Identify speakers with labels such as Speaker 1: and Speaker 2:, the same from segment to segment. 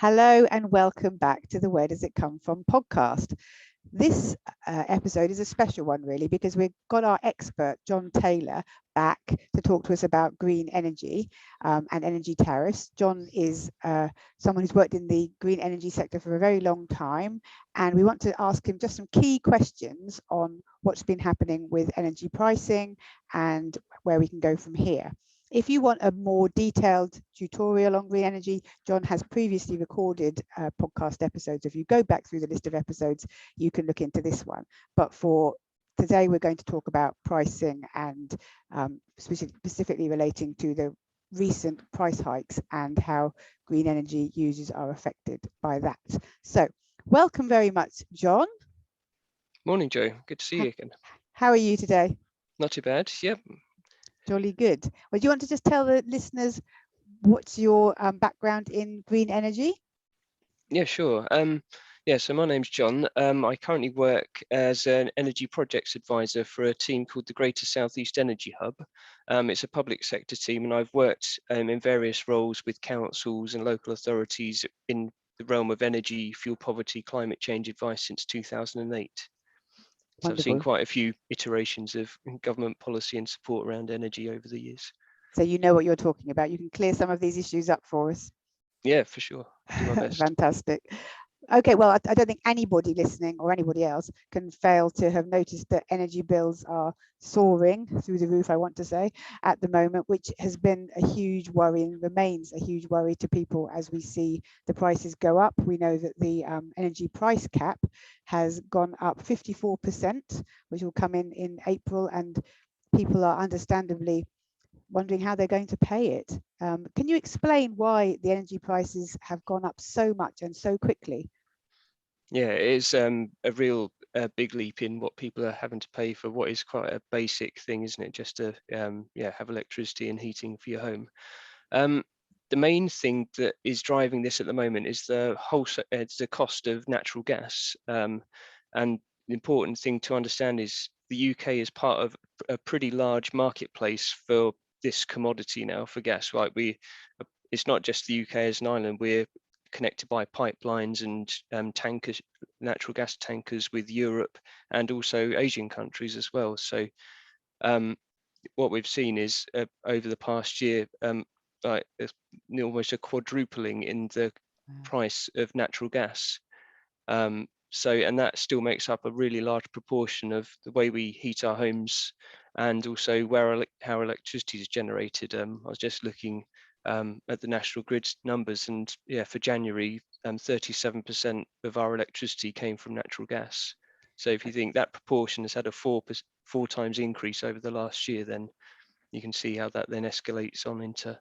Speaker 1: Hello and welcome back to the Where Does It Come From podcast. This episode is a special one really because we've got our expert John Taylor back to talk to us about green energy and energy tariffs. John is someone who's worked in the green energy sector for a very long time, and we want to ask him just some key questions on what's been happening with energy pricing and where we can go from here. If you want a more detailed tutorial on green energy, John has previously recorded podcast episodes. If you go back through the list of episodes, you can look into this one. But for today, we're going to talk about pricing and specifically relating to the recent price hikes and how green energy users are affected by that. So welcome very much, John.
Speaker 2: Morning, Joe. Good to see you again.
Speaker 1: How are you today?
Speaker 2: Not too bad. Yep.
Speaker 1: Jolly good. Well, do you want to just tell the listeners what's your background in green energy?
Speaker 2: Yeah, sure. So my name's John. I currently work as an energy projects advisor for a team called the Greater Southeast Energy Hub. It's a public sector team, and I've worked in various roles with councils and local authorities in the realm of energy, fuel poverty, climate change advice since 2008. So I've seen quite a few iterations of government policy and support around energy over the years.
Speaker 1: So you know what you're talking about. You can clear some of these issues up for us.
Speaker 2: Yeah, for sure. I'll do my best.
Speaker 1: Fantastic. Okay, well, I don't think anybody listening or anybody else can fail to have noticed that energy bills are soaring through the roof, I want to say, at the moment, which has been a huge worry and remains a huge worry to people as we see the prices go up. We know that the energy price cap has gone up 54%, which will come in April, and people are understandably wondering how they're going to pay it. Can you explain why the energy prices have gone up so much and so quickly?
Speaker 2: Yeah, it is a real big leap in what people are having to pay for what is quite a basic thing, isn't it? Just to have electricity and heating for your home. The main thing that is driving this at the moment is the cost of natural gas. And the important thing to understand is the UK is part of a pretty large marketplace for this commodity now for gas. Right, it's not just the UK as an island. We're connected by pipelines and tankers, natural gas tankers with Europe and also Asian countries as well. So what we've seen is over the past year, almost a quadrupling in the price of natural gas. And that still makes up a really large proportion of the way we heat our homes and also how electricity is generated. I was just looking at the national grid's numbers, and for January, 37% of our electricity came from natural gas. So if you think that proportion has had a four times increase over the last year, then you can see how that then escalates on into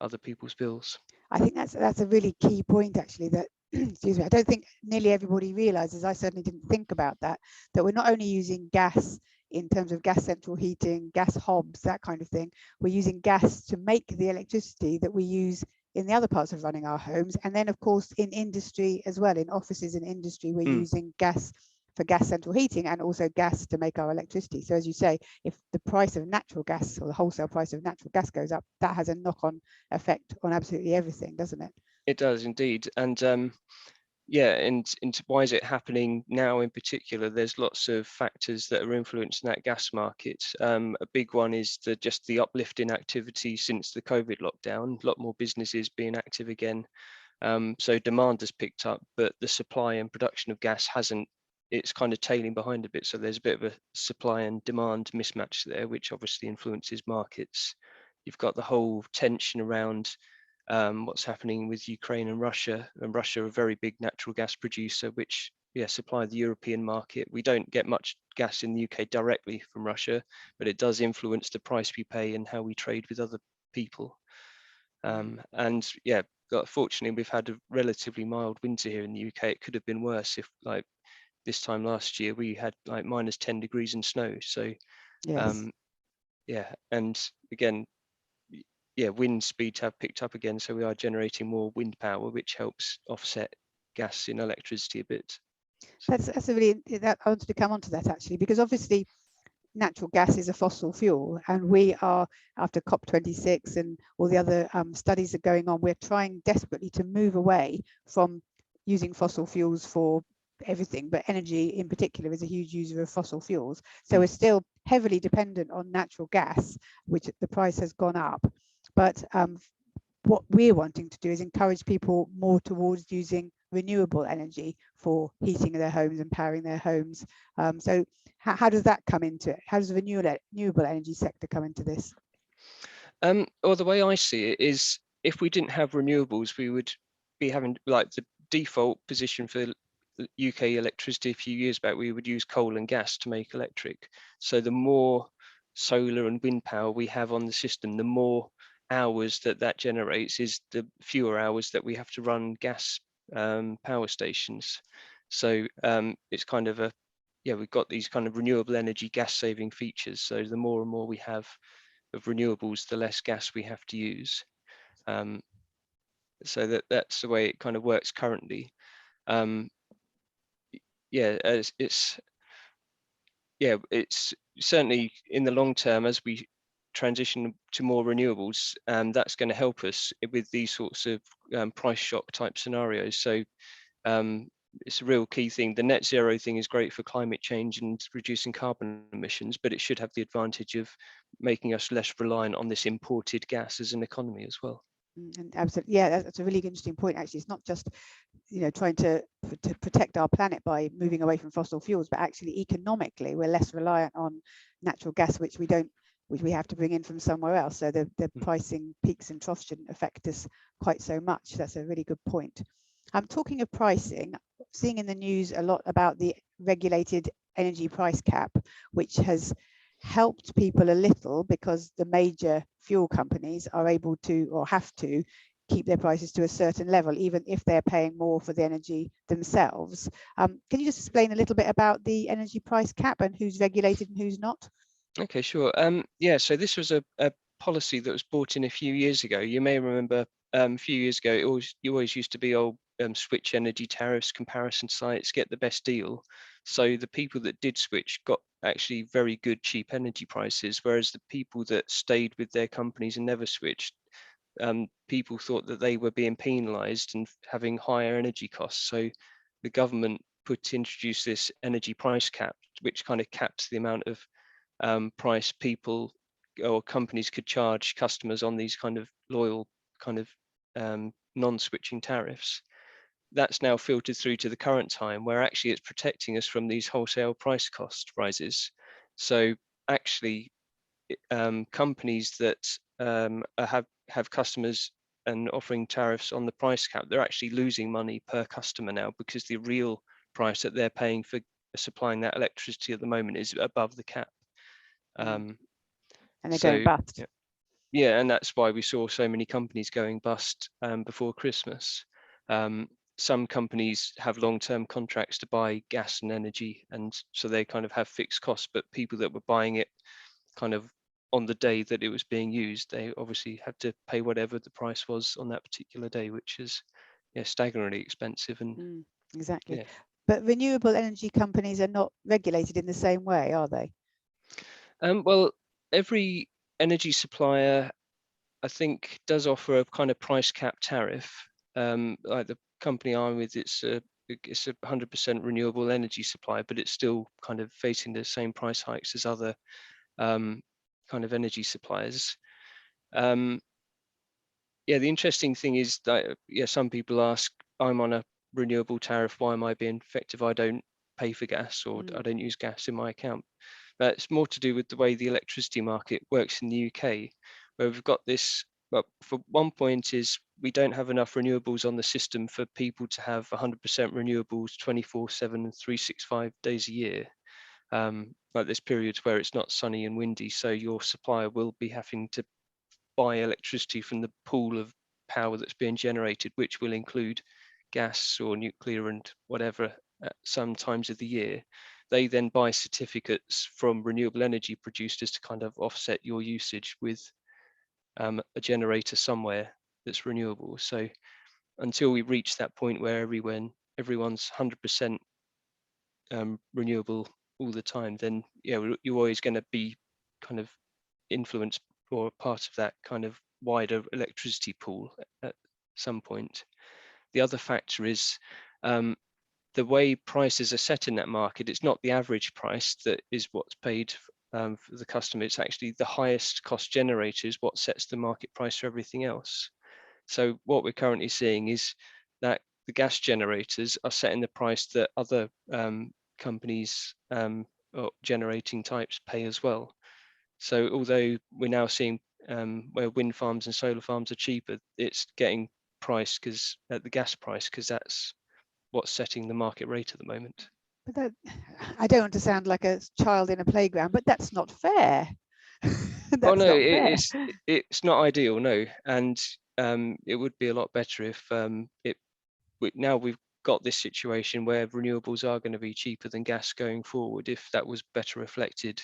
Speaker 2: other people's bills.
Speaker 1: I think that's a really key point, actually, that excuse me, I don't think nearly everybody realizes, I certainly didn't think about that we're not only using gas in terms of gas central heating, gas hobs, that kind of thing. We're using gas to make the electricity that we use in the other parts of running our homes. And then, of course, in industry as well, in offices and industry, we're using gas for gas central heating and also gas to make our electricity. So as you say, if the price of natural gas or the wholesale price of natural gas goes up, that has a knock-on effect on absolutely everything, doesn't it?
Speaker 2: It does indeed. And and why is it happening now in particular? There's lots of factors that are influencing that gas market. A big one is just the uplift in activity since the COVID lockdown. A lot more businesses being active again. So demand has picked up, but the supply and production of gas hasn't. It's kind of tailing behind a bit. So there's a bit of a supply and demand mismatch there, which obviously influences markets. You've got the whole tension around what's happening with Ukraine and Russia. And Russia, a very big natural gas producer, which supply the European market. We don't get much gas in the UK directly from Russia, but it does influence the price we pay and how we trade with other people. Fortunately, we've had a relatively mild winter here in the UK. It could have been worse if, like this time last year, we had like minus 10 degrees and snow. So,
Speaker 1: yes.
Speaker 2: And again, wind speeds have picked up again, so we are generating more wind power, which helps offset gas in electricity a bit.
Speaker 1: That's a really, I wanted to come on to that actually, because obviously natural gas is a fossil fuel, and we are, after COP26 and all the other studies are going on, we're trying desperately to move away from using fossil fuels for everything, but energy in particular is a huge user of fossil fuels. So we're still heavily dependent on natural gas, which the price has gone up. But what we're wanting to do is encourage people more towards using renewable energy for heating their homes and powering their homes. So how does that come into it? How does the renewable energy sector come into this?
Speaker 2: Or the way I see it is, if we didn't have renewables, we would be having, like, the default position for UK electricity a few years back, we would use coal and gas to make electric. So the more solar and wind power we have on the system, the more hours that generates, is the fewer hours that we have to run gas power stations. So it's kind of a, yeah, we've got these kind of renewable energy gas saving features. So the more and more we have of renewables, the less gas we have to use. Um, so that's the way it kind of works currently. Um, yeah, it's certainly in the long term, as we transition to more renewables, that's going to help us with these sorts of price shock type scenarios. So um, it's a real key thing. The net zero thing is great for climate change and reducing carbon emissions, but it should have the advantage of making us less reliant on this imported gas as an economy as well.
Speaker 1: And absolutely, yeah, that's a really interesting point. Actually, it's not just trying to protect our planet by moving away from fossil fuels, but actually economically we're less reliant on natural gas, which we have to bring in from somewhere else. So the pricing peaks and troughs shouldn't affect us quite so much. That's a really good point. I'm talking of pricing, seeing in the news a lot about the regulated energy price cap, which has helped people a little because the major fuel companies are able to, or have to, keep their prices to a certain level, even if they're paying more for the energy themselves. Can you just explain a little bit about the energy price cap and who's regulated and who's not?
Speaker 2: Okay, sure. Yeah, so this was a policy that was brought in a few years ago. You may remember a few years ago, you always used to be, switch energy tariffs, comparison sites, get the best deal. So the people that did switch got actually very good cheap energy prices, whereas the people that stayed with their companies and never switched, people thought that they were being penalised and having higher energy costs. So the government introduced this energy price cap, which kind of caps the amount of price people or companies could charge customers on these kind of loyal kind of non-switching tariffs. That's now filtered through to the current time, where actually it's protecting us from these wholesale price cost rises. So actually, companies that have customers and offering tariffs on the price cap, they're actually losing money per customer now, because the real price that they're paying for supplying that electricity at the moment is above the cap.
Speaker 1: And they're going
Speaker 2: So
Speaker 1: bust.
Speaker 2: yeah, and that's why we saw so many companies going bust before Christmas. Some companies have long-term contracts to buy gas and energy, and so they kind of have fixed costs, but people that were buying it kind of on the day that it was being used, they obviously had to pay whatever the price was on that particular day, which is, yeah, staggeringly expensive. And
Speaker 1: Exactly.
Speaker 2: yeah,
Speaker 1: But renewable energy companies are not regulated in the same way, are they?
Speaker 2: well, every energy supplier, I think, does offer a kind of price cap tariff. Like the company I'm with, it's a 100% renewable energy supply, but it's still kind of facing the same price hikes as other kind of energy suppliers. Um, yeah, the interesting thing is that, yeah, some people ask, I'm on a renewable tariff, why am I being affected if I don't pay for gas, or I don't use gas in my account? But it's more to do with the way the electricity market works in the UK, where we've got this. Well, for one point is, we don't have enough renewables on the system for people to have 100% renewables 24/7 and 365 days a year. Like there's periods where it's not sunny and windy, so your supplier will be having to buy electricity from the pool of power that's being generated, which will include gas or nuclear and whatever at some times of the year. They then buy certificates from renewable energy producers to kind of offset your usage with a generator somewhere that's renewable. So until we reach that point where everyone's 100% renewable all the time, then you're always going to be kind of influenced or part of that kind of wider electricity pool at some point. The other factor is the way prices are set in that market. It's not the average price that is what's paid for the customer. It's actually the highest cost generator is what sets the market price for everything else. So what we're currently seeing is that the gas generators are setting the price that other companies or generating types pay as well. So although we're now seeing where wind farms and solar farms are cheaper, it's getting priced because at the gas price, because that's what's setting the market rate at the moment.
Speaker 1: But that, I don't want to sound like a child in a playground, but that's not fair.
Speaker 2: Oh
Speaker 1: That's
Speaker 2: no,
Speaker 1: not fair.
Speaker 2: it's not ideal, no, and it would be a lot better if now we've got this situation where renewables are going to be cheaper than gas going forward. If that was better reflected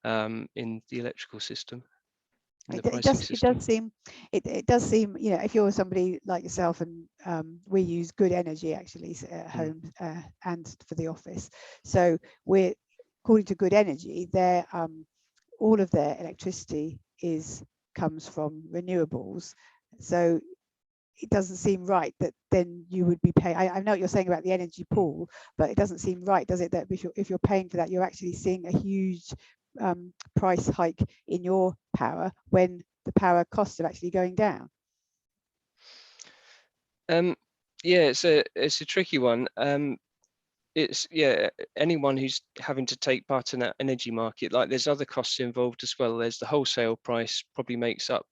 Speaker 2: in the electrical system, in the pricing
Speaker 1: It
Speaker 2: system.
Speaker 1: does seem, it does seem, you know, if you're somebody like yourself, and we use good energy actually at home and for the office. So we're, according to good energy, their all of their electricity comes from renewables. So it doesn't seem right that then you would be paying. I know what you're saying about the energy pool, but it doesn't seem right, does it, that if you're paying for that, you're actually seeing a huge price hike in your power when the power costs are actually going down.
Speaker 2: Yeah, it's a tricky one. It's anyone who's having to take part in that energy market, like there's other costs involved as well. There's the wholesale price, probably makes up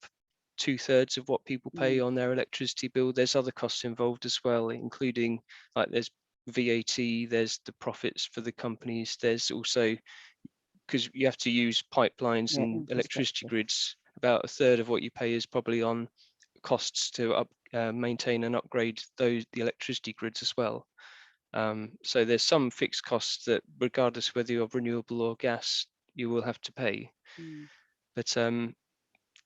Speaker 2: 2/3 of what people pay on their electricity bill. There's other costs involved as well, including like there's VAT, there's the profits for the companies, there's also, because you have to use pipelines and electricity grids, about 1/3 of what you pay is probably on costs to maintain and upgrade the electricity grids as well. So there's some fixed costs that, regardless whether you're renewable or gas, you will have to pay. But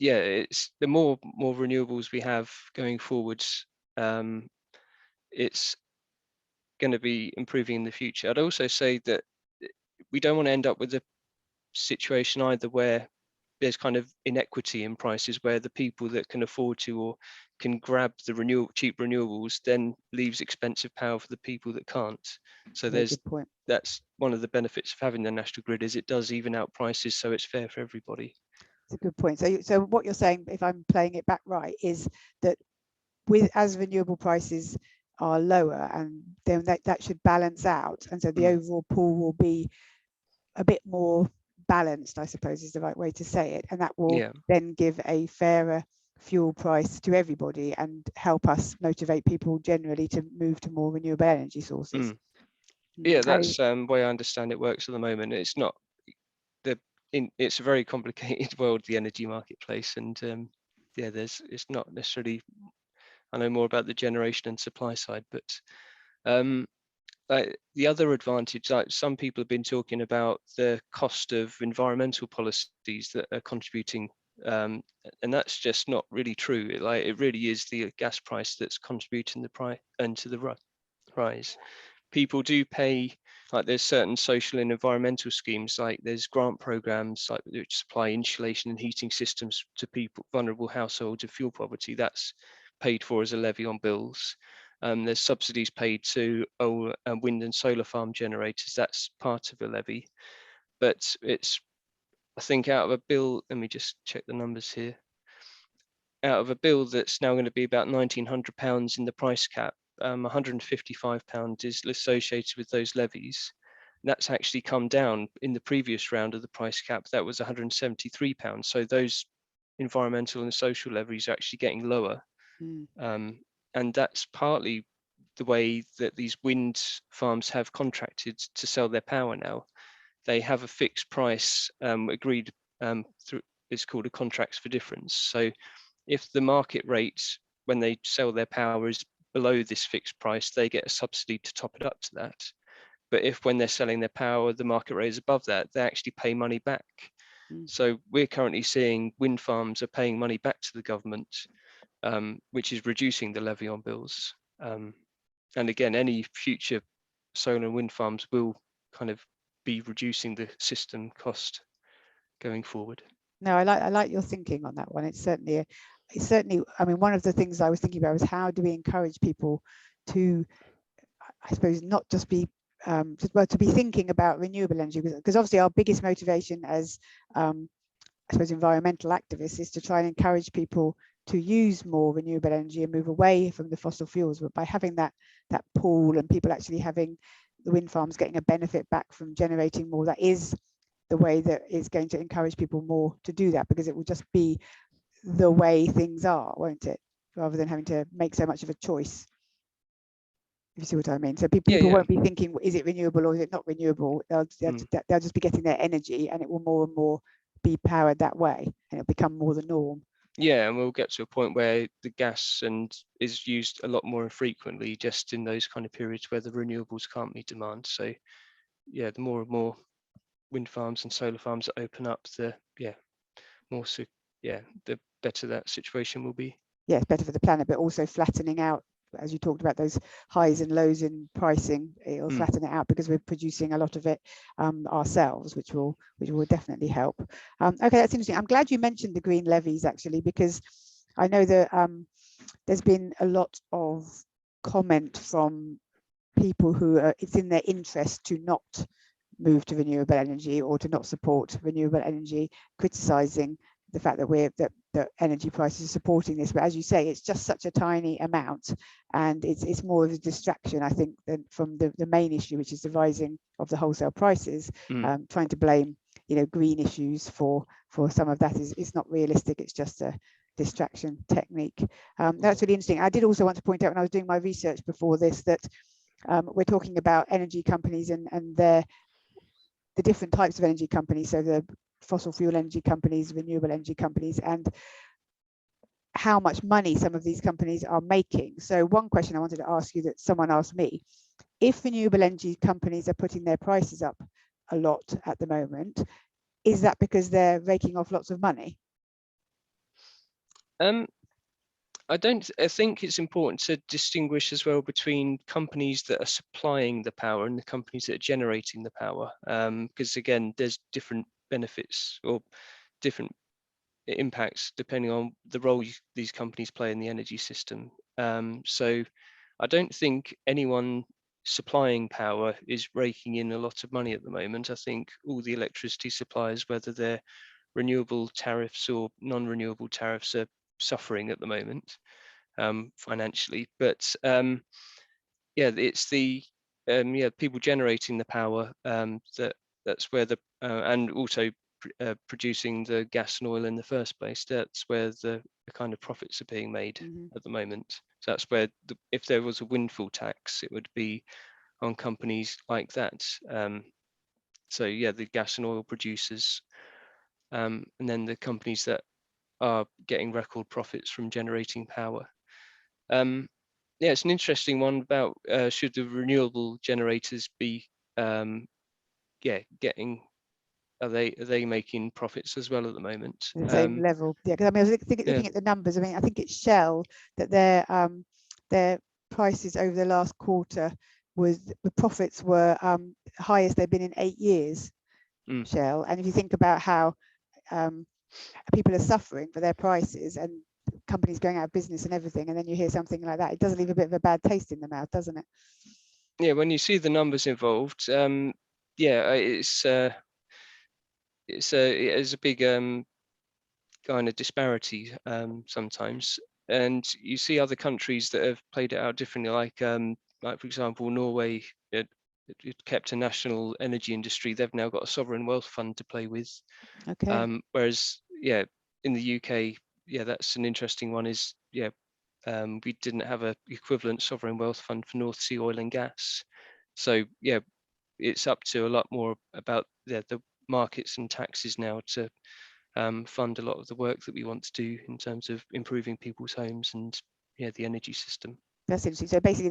Speaker 2: yeah, it's the more renewables we have going forwards, it's going to be improving in the future. I'd also say that we don't want to end up with a situation either where there's kind of inequity in prices, where the people that can afford to or can grab the cheap renewables then leaves expensive power for the people that can't. So that's one of the benefits of having the national grid, is it does even out prices, so it's fair for everybody.
Speaker 1: It's a good point. So what you're saying, if I'm playing it back right, is that as renewable prices are lower, and then that should balance out, and so the overall pool will be a bit more balanced, I suppose is the right way to say it, and that will then give a fairer fuel price to everybody and help us motivate people generally to move to more renewable energy sources.
Speaker 2: Yeah, that's the way I understand it works at the moment. It's not it's a very complicated world, the energy marketplace, and yeah, it's not necessarily, I know more about the generation and supply side, but like the other advantage, like some people have been talking about the cost of environmental policies that are contributing, and that's just not really true. It really is the gas price that's contributing the price and to the rise. People do pay, like there's certain social and environmental schemes, like there's grant programs like which supply insulation and heating systems to people, vulnerable households of fuel poverty. That's paid for as a levy on bills. There's subsidies paid to wind and solar farm generators. That's part of a levy, but it's, I think, out of a bill, let me just check the numbers here, out of a bill that's now going to be about £1,900 in the price cap, £155 is associated with those levies. And that's actually come down in the previous round of the price cap. That was £173. So those environmental and social levies are actually getting lower. And that's partly the way that these wind farms have contracted to sell their power now. They have a fixed price agreed through, it's called a contracts for difference. So if the market rate when they sell their power is below this fixed price, they get a subsidy to top it up to that. But if when they're selling their power, the market rate is above that, they actually pay money back. So we're currently seeing wind farms are paying money back to the government, which is reducing the levy on bills. And again, any future solar and wind farms will kind of be reducing the system cost going forward.
Speaker 1: No, I like your thinking on that one. It's certainly, I mean, one of the things I was thinking about was how do we encourage people to, I suppose, not just be to be thinking about renewable energy, because obviously our biggest motivation as I suppose environmental activists is to try and encourage people to use more renewable energy and move away from the fossil fuels. But by having that pool and people actually having the wind farms getting a benefit back from generating more, that is the way that is going to encourage people more to do that, because it will just be the way things are, won't it? Rather than having to make so much of a choice. If you see what I mean. So people won't be thinking, is it renewable or is it not renewable? They'll just be getting their energy, and it will more and more be powered that way, and it'll become more the norm.
Speaker 2: Yeah, and we'll get to a point where the gas is used a lot more infrequently, just in those kind of periods where the renewables can't meet demand. So yeah, the more and more wind farms and solar farms that open up, the better that situation will be.
Speaker 1: Yeah, it's better for the planet, but also flattening out, as you talked about, those highs and lows in pricing. It'll flatten it out because we're producing a lot of it ourselves, which will definitely help. Okay, that's interesting. I'm glad you mentioned the green levies, actually, because I know that there's been a lot of comment from people who it's in their interest to not move to renewable energy or to not support renewable energy, criticizing the fact that that energy prices are supporting this. But as you say, it's just such a tiny amount, and it's more of a distraction, I think, than from the main issue, which is the rising of the wholesale prices. Trying to blame green issues for some of that is not realistic. It's just a distraction technique. That's really interesting. I did also want to point out, when I was doing my research before this, that we're talking about energy companies and the different types of energy companies, so the fossil fuel energy companies, renewable energy companies, and how much money some of these companies are making. So one question I wanted to ask you that someone asked me: if renewable energy companies are putting their prices up a lot at the moment, is that because they're raking off lots of money?
Speaker 2: I think it's important to distinguish as well between companies that are supplying the power and the companies that are generating the power, because again, there's different benefits or different impacts depending on the role these companies play in the energy system. So I don't think anyone supplying power is raking in a lot of money at the moment. I think all the electricity suppliers, whether they're renewable tariffs or non-renewable tariffs, are suffering at the moment financially. But it's the people generating the power that's where the and also producing the gas and oil in the first place. That's where the kind of profits are being made at the moment. So that's where if there was a windfall tax, it would be on companies like that. So yeah, the gas and oil producers, and then the companies that are getting record profits from generating power. Yeah, it's an interesting one about should the renewable generators be getting, are they making profits as well at the moment?
Speaker 1: The same level, yeah. Because I mean, I was looking at the numbers. I mean, I think it's Shell that their prices over the last quarter the profits were highest they've been in 8 years. Shell, and if you think about how people are suffering for their prices and companies going out of business and everything, and then you hear something like that, it does leave a bit of a bad taste in the mouth, doesn't it?
Speaker 2: Yeah, when you see the numbers involved, it's a big kind of disparity sometimes, and you see other countries that have played it out differently, like for example Norway. It kept a national energy industry. They've now got a sovereign wealth fund to play with.
Speaker 1: Okay.
Speaker 2: Whereas in the UK, that's an interesting one. Is we didn't have a equivalent sovereign wealth fund for North Sea oil and gas. So it's up to a lot more about the markets and taxes now to fund a lot of the work that we want to do in terms of improving people's homes and the energy system.
Speaker 1: That's interesting. So basically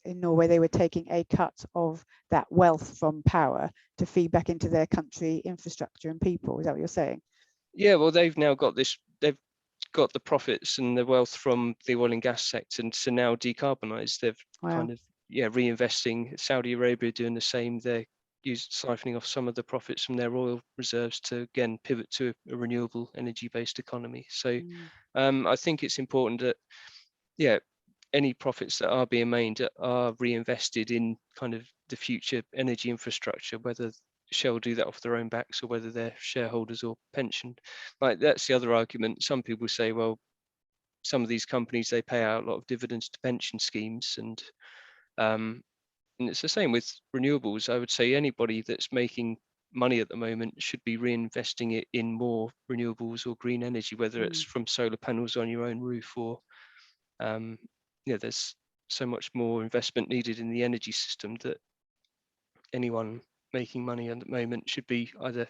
Speaker 1: in Norway, they were taking a cut of that wealth from power to feed back into their country infrastructure and people. Is that what you're saying?
Speaker 2: Yeah, well, they've now got they've got the profits and the wealth from the oil and gas sector, and to now decarbonize. They've kind of reinvesting. Saudi Arabia doing the same. They're siphoning off some of the profits from their oil reserves to again pivot to a renewable energy based economy. So I think it's important that any profits that are being made are reinvested in kind of the future energy infrastructure, whether Shell do that off their own backs or whether they're shareholders or pension. Like, that's the other argument. Some people say, well, some of these companies, they pay out a lot of dividends to pension schemes, and it's the same with renewables. I would say anybody that's making money at the moment should be reinvesting it in more renewables or green energy, whether it's from solar panels on your own roof or there's so much more investment needed in the energy system that anyone making money at the moment should be either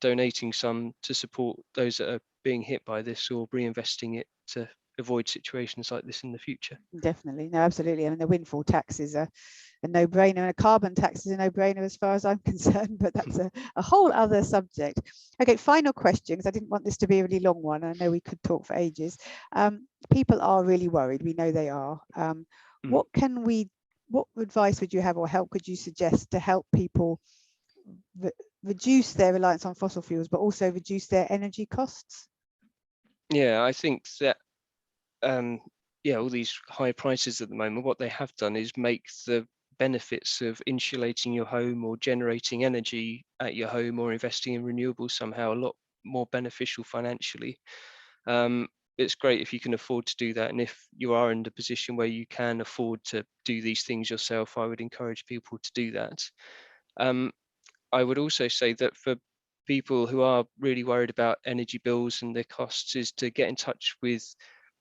Speaker 2: donating some to support those that are being hit by this, or reinvesting it to avoid situations like this in the future.
Speaker 1: Definitely, no, absolutely. I mean, the windfall tax is a no-brainer, and a carbon tax is a no-brainer as far as I'm concerned, but that's a whole other subject. Okay, final question, because I didn't want this to be a really long one. I know we could talk for ages. People are really worried. We know they are. What advice would you have, or help could you suggest to help people reduce their reliance on fossil fuels, but also reduce their energy costs?
Speaker 2: Yeah, I think that all these high prices at the moment, what they have done is make the benefits of insulating your home or generating energy at your home or investing in renewables somehow a lot more beneficial financially. It's great if you can afford to do that, and if you are in the position where you can afford to do these things yourself, I would encourage people to do that. I would also say that for people who are really worried about energy bills and their costs, is to get in touch with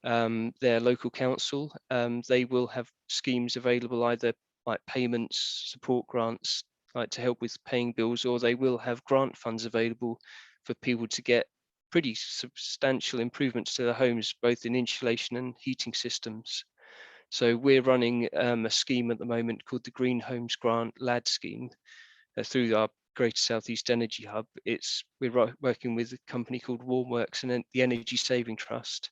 Speaker 2: their local council. They will have schemes available, either like payments, support grants, like to help with paying bills, or they will have grant funds available for people to get pretty substantial improvements to their homes, both in insulation and heating systems. So we're running a scheme at the moment called the Green Homes Grant LAD scheme through our Greater Southeast Energy Hub. We're working with a company called Warmworks and the Energy Saving Trust.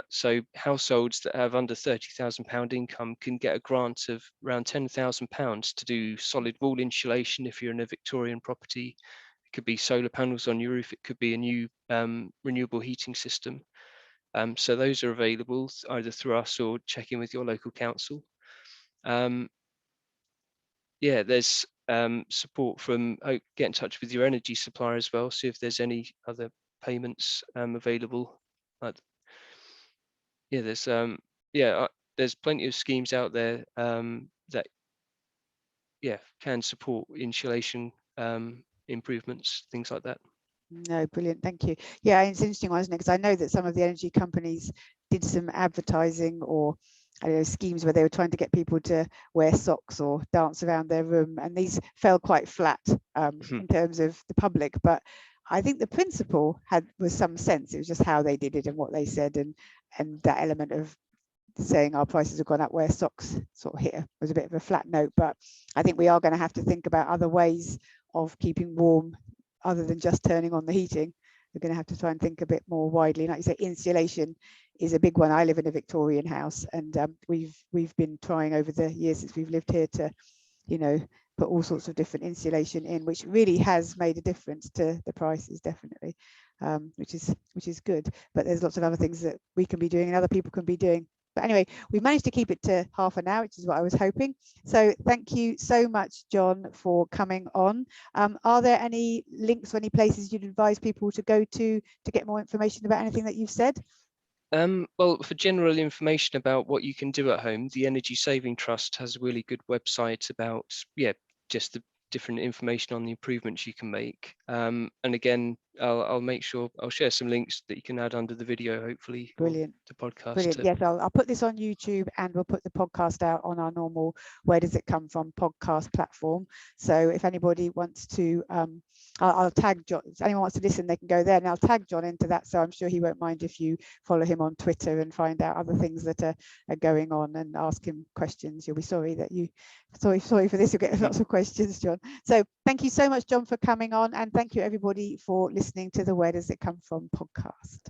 Speaker 2: So households that have under £30,000 income can get a grant of around £10,000 to do solid wall insulation if you're in a Victorian property. It could be solar panels on your roof. It could be a new renewable heating system. So those are available either through us or checking with your local council. There's support from, get in touch with your energy supplier as well, see if there's any other payments available. There's plenty of schemes out there that can support insulation improvements, things like that.
Speaker 1: No, brilliant, thank you. Yeah, it's an interesting one, isn't it? Because I know that some of the energy companies did some advertising or schemes where they were trying to get people to wear socks or dance around their room, and these fell quite flat in terms of the public. But I think the principle was some sense. It was just how they did it and what they said, and that element of saying our prices have gone up, wear socks sort of here was a bit of a flat note. But I think we are going to have to think about other ways of keeping warm other than just turning on the heating. We're going to have to try and think a bit more widely. Like you say, insulation is a big one. I live in a Victorian house, and we've been trying over the years since we've lived here to, put all sorts of different insulation in, which really has made a difference to the prices, definitely, which is good. But there's lots of other things that we can be doing and other people can be doing. But anyway, we've managed to keep it to half an hour, which is what I was hoping. So thank you so much, John, for coming on. Are there any links or any places you'd advise people to go to get more information about anything that you've said?
Speaker 2: Well, for general information about what you can do at home, the Energy Saving Trust has a really good website about, just the different information on the improvements you can make. And again, I'll make sure I'll share some links that you can add under the video, hopefully.
Speaker 1: Brilliant.
Speaker 2: The podcast.
Speaker 1: Brilliant. Yes, I'll put this on YouTube, and we'll put the podcast out on our normal Where Does It Come From podcast platform. So if anybody wants to, I'll tag John. If anyone wants to listen, they can go there, and I'll tag John into that. So I'm sure he won't mind if you follow him on Twitter and find out other things that are going on and ask him questions. You'll be sorry that sorry for this. You'll get lots of questions, John. So thank you so much, John, for coming on, and thank you everybody for listening to the Where Does It Come From podcast.